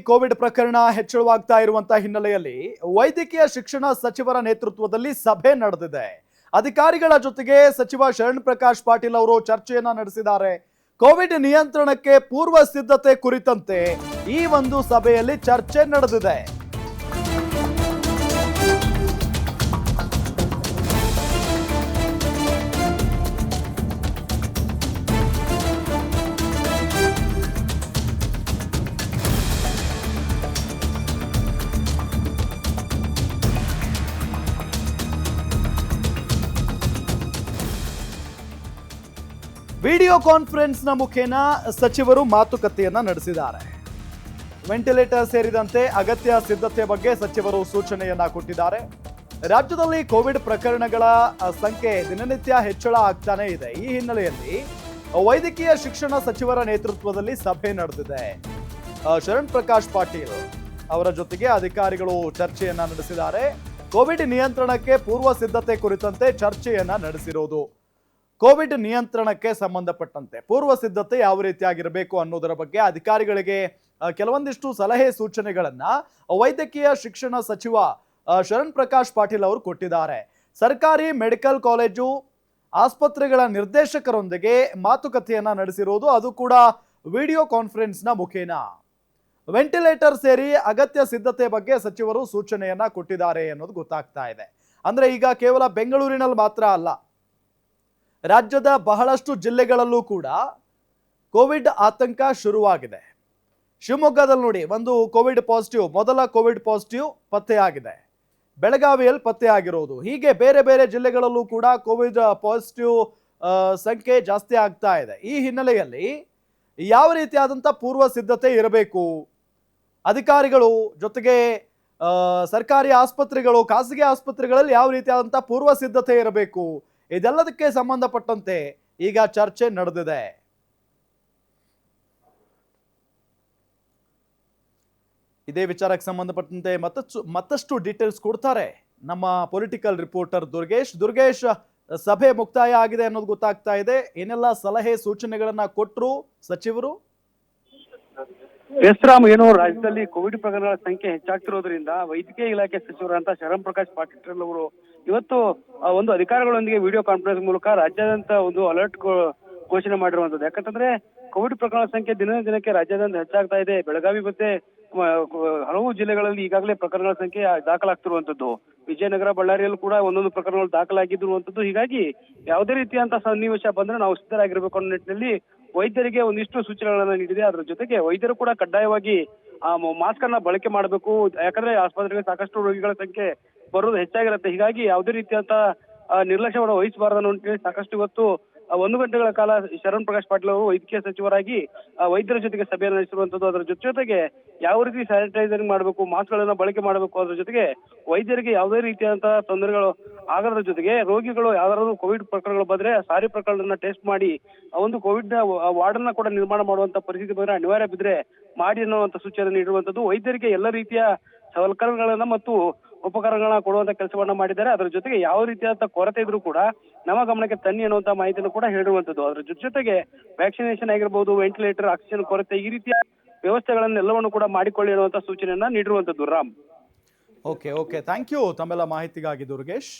Covid ಪ್ರಕರಣ ಹೆಚ್ಚಳವಾಗ್ತಾ ಇರುವಂತಹ ಹಿನ್ನೆಲೆಯಲ್ಲಿ ವೈದ್ಯಕೀಯ ಶಿಕ್ಷಣ ಸಚಿವರ ನೇತೃತ್ವದಲ್ಲಿ ಸಭೆ ನಡೆದಿದೆ. ಅಧಿಕಾರಿಗಳ ಜೊತೆಗೆ ಸಚಿವ ಶರಣ್ ಪ್ರಕಾಶ್ ಪಾಟೀಲ್ ಅವರು ಚರ್ಚೆಯನ್ನ ನಡೆಸಿದ್ದಾರೆ. ಕೋವಿಡ್ ನಿಯಂತ್ರಣಕ್ಕೆ ಪೂರ್ವ ಸಿದ್ಧತೆ ಕುರಿತಂತೆ ಈ ಒಂದು ಸಭೆಯಲ್ಲಿ ಚರ್ಚೆ ನಡೆದಿದೆ. ವಿಡಿಯೋ ಕಾನ್ಫರೆನ್ಸ್ ನ ಮುಖೇನ ಸಚಿವರು ಮಾತುಕತೆಯನ್ನ ನಡೆಸಿದ್ದಾರೆ. ವೆಂಟಿಲೇಟರ್ ಸೇರಿದಂತೆ ಅಗತ್ಯ ಸಿದ್ಧತೆ ಬಗ್ಗೆ ಸಚಿವರು ಸೂಚನೆಯನ್ನ ಕೊಟ್ಟಿದ್ದಾರೆ. ರಾಜ್ಯದಲ್ಲಿ ಕೋವಿಡ್ ಪ್ರಕರಣಗಳ ಸಂಖ್ಯೆ ದಿನನಿತ್ಯ ಹೆಚ್ಚಳ ಆಗ್ತಾನೆ ಇದೆ. ಈ ಹಿನ್ನೆಲೆಯಲ್ಲಿ ವೈದ್ಯಕೀಯ ಶಿಕ್ಷಣ ಸಚಿವರ ನೇತೃತ್ವದಲ್ಲಿ ಸಭೆ ನಡೆದಿದೆ. ಶರಣ್ ಪ್ರಕಾಶ್ ಪಾಟೀಲ್ ಅವರ ಜೊತೆಗೆ ಅಧಿಕಾರಿಗಳು ಚರ್ಚೆಯನ್ನ ನಡೆಸಿದ್ದಾರೆ. ಕೋವಿಡ್ ನಿಯಂತ್ರಣಕ್ಕೆ ಪೂರ್ವ ಸಿದ್ಧತೆ ಕುರಿತಂತೆ ಚರ್ಚೆಯನ್ನ ನಡೆಸಿರೋದು. ಕೋವಿಡ್ ನಿಯಂತ್ರಣಕ್ಕೆ ಸಂಬಂಧಪಟ್ಟಂತೆ ಪೂರ್ವ ಸಿದ್ಧತೆ ಯಾವ ರೀತಿಯಾಗಿರಬೇಕು ಅನ್ನೋದರ ಬಗ್ಗೆ ಅಧಿಕಾರಿಗಳಿಗೆ ಕೆಲವೊಂದಿಷ್ಟು ಸಲಹೆ ಸೂಚನೆಗಳನ್ನ ವೈದ್ಯಕೀಯ ಶಿಕ್ಷಣ ಸಚಿವ ಶರಣ್ ಪ್ರಕಾಶ್ ಪಾಟೀಲ್ ಅವರು ಕೊಟ್ಟಿದ್ದಾರೆ. ಸರ್ಕಾರಿ ಮೆಡಿಕಲ್ ಕಾಲೇಜು ಆಸ್ಪತ್ರೆಗಳ ನಿರ್ದೇಶಕರೊಂದಿಗೆ ಮಾತುಕತೆಯನ್ನ ನಡೆಸಿರೋದು, ಅದು ಕೂಡ ವಿಡಿಯೋ ಕಾನ್ಫರೆನ್ಸ್ ನ ಮುಖೇನ. ವೆಂಟಿಲೇಟರ್ ಸೇರಿ ಅಗತ್ಯ ಸಿದ್ಧತೆ ಬಗ್ಗೆ ಸಚಿವರು ಸೂಚನೆಯನ್ನ ಕೊಟ್ಟಿದ್ದಾರೆ ಅನ್ನೋದು ಗೊತ್ತಾಗ್ತಾ ಇದೆ. ಅಂದ್ರೆ ಈಗ ಕೇವಲ ಬೆಂಗಳೂರಿನಲ್ಲಿ ಮಾತ್ರ ಅಲ್ಲ, ರಾಜ್ಯದ ಬಹಳಷ್ಟು ಜಿಲ್ಲೆಗಳಲ್ಲೂ ಕೂಡ ಕೋವಿಡ್ ಆತಂಕ ಶುರುವಾಗಿದೆ. ಶಿವಮೊಗ್ಗದಲ್ಲಿ ನೋಡಿ, ಒಂದು ಕೋವಿಡ್ ಪಾಸಿಟಿವ್, ಮೊದಲ ಕೋವಿಡ್ ಪಾಸಿಟಿವ್ ಪತ್ತೆಯಾಗಿದೆ. ಬೆಳಗಾವಿಯಲ್ಲಿ ಪತ್ತೆಯಾಗಿರೋದು. ಹೀಗೆ ಬೇರೆ ಬೇರೆ ಜಿಲ್ಲೆಗಳಲ್ಲೂ ಕೂಡ ಕೋವಿಡ್ ಪಾಸಿಟಿವ್ ಸಂಖ್ಯೆ ಜಾಸ್ತಿ ಆಗ್ತಾ ಇದೆ. ಈ ಹಿನ್ನೆಲೆಯಲ್ಲಿ ಯಾವ ರೀತಿಯಾದಂಥ ಪೂರ್ವ ಸಿದ್ಧತೆ ಇರಬೇಕು, ಅಧಿಕಾರಿಗಳು ಜೊತೆಗೆ ಸರ್ಕಾರಿ ಆಸ್ಪತ್ರೆಗಳು, ಖಾಸಗಿ ಆಸ್ಪತ್ರೆಗಳಲ್ಲಿ ಯಾವ ರೀತಿಯಾದಂಥ ಪೂರ್ವ ಸಿದ್ಧತೆ ಇರಬೇಕು, ಇದೆಲ್ಲದಕ್ಕೆ ಸಂಬಂಧಪಟ್ಟಂತೆ ಈಗ ಚರ್ಚೆ ನಡೆದಿದೆ. ಇದೇ ವಿಚಾರಕ್ಕೆ ಸಂಬಂಧಪಟ್ಟಂತೆ ಮತ್ತಷ್ಟು ಡೀಟೇಲ್ಸ್ ಕೊಡ್ತಾರೆ ನಮ್ಮ ಪೊಲಿಟಿಕಲ್ ರಿಪೋರ್ಟರ್ ದುರ್ಗೇಶ್. ಸಭೆ ಮುಕ್ತಾಯ ಆಗಿದೆ ಅನ್ನೋದು ಗೊತ್ತಾಗ್ತಾ ಇದೆ. ಏನೆಲ್ಲ ಸಲಹೆ ಸೂಚನೆಗಳನ್ನ ಕೊಟ್ಟರು ಸಚಿವರು? ಎಸ್ ರಾಮ್, ಏನು ರಾಜ್ಯದಲ್ಲಿ ಕೋವಿಡ್ ಪ್ರಕರಣಗಳ ಸಂಖ್ಯೆ ಹೆಚ್ಚಾಗ್ತಿರೋದ್ರಿಂದ ವೈದ್ಯಕೀಯ ಇಲಾಖೆ ಸಚಿವರಂತ ಶರಣ್ ಪ್ರಕಾಶ್ ಪಾಟೀಲ್ ಅವರು ಇವತ್ತು ಒಂದು ಅಧಿಕಾರಿಗಳೊಂದಿಗೆ ವಿಡಿಯೋ ಕಾನ್ಫರೆನ್ಸ್ ಮೂಲಕ ರಾಜ್ಯಾದ್ಯಂತ ಒಂದು ಅಲರ್ಟ್ ಘೋಷಣೆ ಮಾಡಿರುವಂತದ್ದು. ಯಾಕಂತಂದ್ರೆ ಕೋವಿಡ್ ಪ್ರಕರಣ ಸಂಖ್ಯೆ ದಿನಕ್ಕೆ ರಾಜ್ಯಾದ್ಯಂತ ಹೆಚ್ಚಾಗ್ತಾ ಇದೆ. ಬೆಳಗಾವಿ ಮತ್ತೆ ಹಲವು ಜಿಲ್ಲೆಗಳಲ್ಲಿ ಈಗಾಗಲೇ ಪ್ರಕರಣಗಳ ಸಂಖ್ಯೆ ದಾಖಲಾಗ್ತಿರುವಂತದ್ದು. ವಿಜಯನಗರ, ಬಳ್ಳಾರಿಯಲ್ಲೂ ಕೂಡ ಒಂದೊಂದು ಪ್ರಕರಣಗಳು ದಾಖಲಾಗಿರುವಂತದ್ದು. ಹೀಗಾಗಿ ಯಾವುದೇ ರೀತಿಯಂತ ಸನ್ನಿವೇಶ ಬಂದ್ರೆ ನಾವು ಸಿದ್ಧರಾಗಿರ್ಬೇಕು ಅನ್ನೋ ನಿಟ್ಟಿನಲ್ಲಿ ವೈದ್ಯರಿಗೆ ಒಂದಿಷ್ಟು ಸೂಚನೆಗಳನ್ನ ನೀಡಿದೆ. ಅದರ ಜೊತೆಗೆ ವೈದ್ಯರು ಕೂಡ ಕಡ್ಡಾಯವಾಗಿ ಮಾಸ್ಕ್ ಅನ್ನ ಬಳಕೆ ಮಾಡಬೇಕು. ಯಾಕಂದ್ರೆ ಆಸ್ಪತ್ರೆಗೆ ಸಾಕಷ್ಟು ರೋಗಿಗಳ ಸಂಖ್ಯೆ ಬರೋದು ಹೆಚ್ಚಾಗಿರುತ್ತೆ. ಹೀಗಾಗಿ ಯಾವುದೇ ರೀತಿಯಂತ ನಿರ್ಲಕ್ಷ್ಯವನ್ನು ವಹಿಸಬಾರದು ಅನ್ನೋ ನಿಟ್ಟಿನಲ್ಲಿ ಸಾಕಷ್ಟು ಇವತ್ತು 1 ಗಂಟೆಗಳ ಕಾಲ ಶರಣ್ ಪ್ರಕಾಶ್ ಪಾಟೀಲ್ ಅವರು ವೈದ್ಯಕೀಯ ಸಚಿವರಾಗಿ ವೈದ್ಯರ ಜೊತೆಗೆ ಸಭೆಯನ್ನು ನಡೆಸಿರುವಂತದ್ದು. ಅದರ ಜೊತೆಗೆ ಯಾವ ರೀತಿ ಸ್ಯಾನಿಟೈಸರಿಂಗ್ ಮಾಡಬೇಕು, ಮಾಸ್ಕ್ ಗಳನ್ನ ಬಳಕೆ ಮಾಡಬೇಕು, ಅದರ ಜೊತೆಗೆ ವೈದ್ಯರಿಗೆ ಯಾವುದೇ ರೀತಿಯಾದಂತಹ ತೊಂದರೆಗಳು ಆಗದ ಜೊತೆಗೆ ರೋಗಿಗಳು ಯಾವ್ದಾದ್ರು ಕೋವಿಡ್ ಪ್ರಕರಣಗಳು ಬಂದ್ರೆ ಸಾರಿ ಪ್ರಕರಣಗಳನ್ನ ಟೆಸ್ಟ್ ಮಾಡಿ ಒಂದು ಕೋವಿಡ್ ವಾರ್ಡ್ ಅನ್ನ ಕೂಡ ನಿರ್ಮಾಣ ಮಾಡುವಂತ ಪರಿಸ್ಥಿತಿ ಬಂದ್ರೆ ಅನಿವಾರ್ಯ ಬಿದ್ರೆ ಮಾಡಿ ಅನ್ನುವಂತ ಸೂಚನೆ ನೀಡಿರುವಂತದ್ದು. ವೈದ್ಯರಿಗೆ ಎಲ್ಲ ರೀತಿಯ ಸೌಕರ್ಯಗಳನ್ನ ಮತ್ತು ಉಪಕರಣಗಳನ್ನ ಕೊಡುವಂತ ಕೆಲಸವನ್ನ ಮಾಡಿದ್ದಾರೆ. ಅದರ ಜೊತೆಗೆ ಯಾವ ರೀತಿಯಾದ ಕೊರತೆ ಇದ್ರೂ ಕೂಡ ನಮ್ಮ ಗಮನಕ್ಕೆ ತನ್ನಿ ಅನ್ನುವಂತ ಮಾಹಿತಿಯನ್ನು ಕೂಡ ಹೇಳಿರುವಂತದ್ದು. ಅದರ ಜೊತೆಗೆ ವ್ಯಾಕ್ಸಿನೇಷನ್ ಆಗಿರ್ಬೋದು, ವೆಂಟಿಲೇಟರ್, ಆಕ್ಸಿಜನ್ ಕೊರತೆ, ಈ ರೀತಿಯ ವ್ಯವಸ್ಥೆಗಳನ್ನೆಲ್ಲವನ್ನು ಕೂಡ ಮಾಡಿಕೊಳ್ಳಿ ಅನ್ನುವಂತ ಸೂಚನೆಯನ್ನ ನೀಡಿರುವಂತದ್ದು. ರಾಮ್, ಓಕೆ, ಥ್ಯಾಂಕ್ ಯು ತಮ್ಮೆಲ್ಲ ಮಾಹಿತಿಗಾಗಿ ದುರ್ಗೇಶ್.